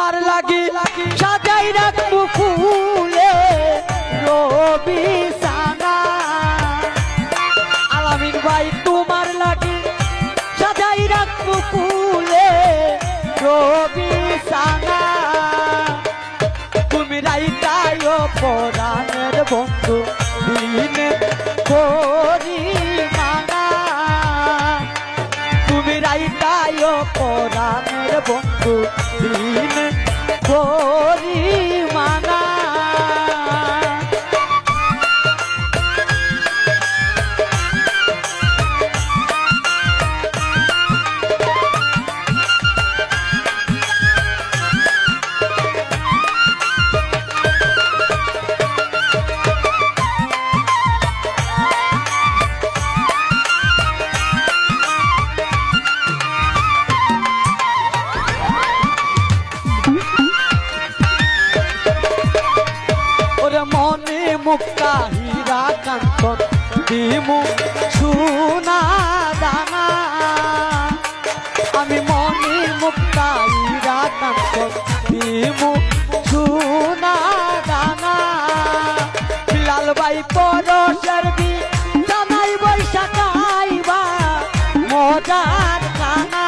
তোমার লাগি সাজাই রাখবো ফুলে রবি সানা। আলামিন ভাই তোমার লাগি সাজাই রাখবো ফুলে রবি সানা। তুমি রাইতায় পরাণের বন্ধু দিনে করি মানা। তুমি রাইতায় পরাণের বন্ধু দিনে করি মানা। মনে মুক্তা হীরা কাঞ্চন দিমু সোনা দানা। আমি মনে মুক্তা হীরা কাঞ্চন দিমু সোনা দানা। লাল ভাই পরশের বি জানাই বৈশাখ আইবা মজার কানা।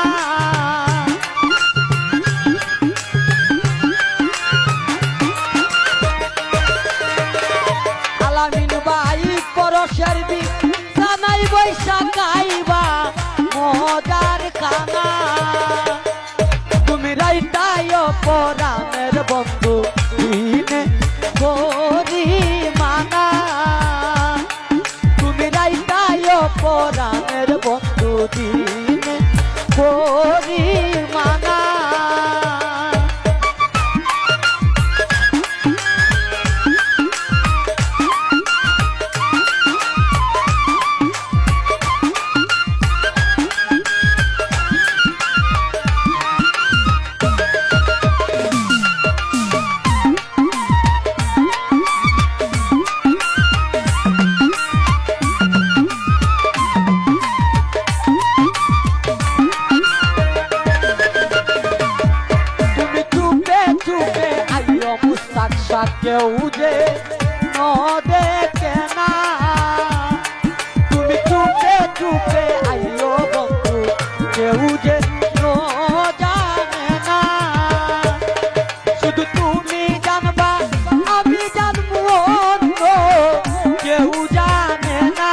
আলামিন ভাই পরশের বি জানাই বৈশাখ আইবা মজার কানা। তুমি রাইতায় পরাণের বন্ধু দিনে করি মানা। তুমি রাইতায় পরাণের বন্ধু দিনে করি মানা। কেউ যে দেখে না। তুমি চুপে চুপে আইও বন্ধু কেউ যে জানে না। শুধু তুমি জানবা আমি জানবো অন্য কেউ জানে না।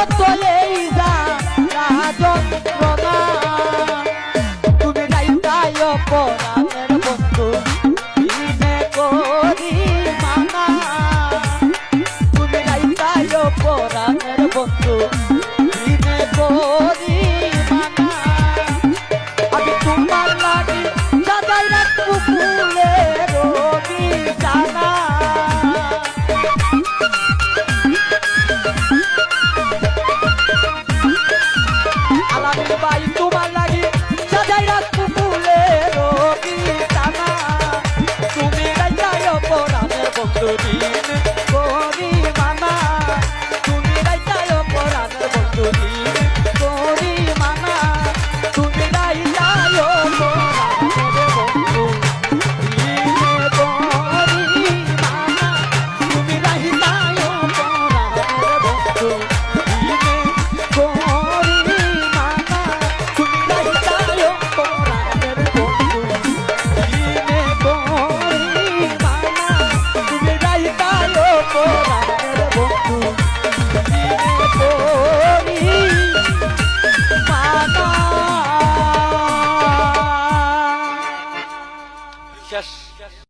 কত এই যন্ত্রণা তুমি যাইতাই অপরাধ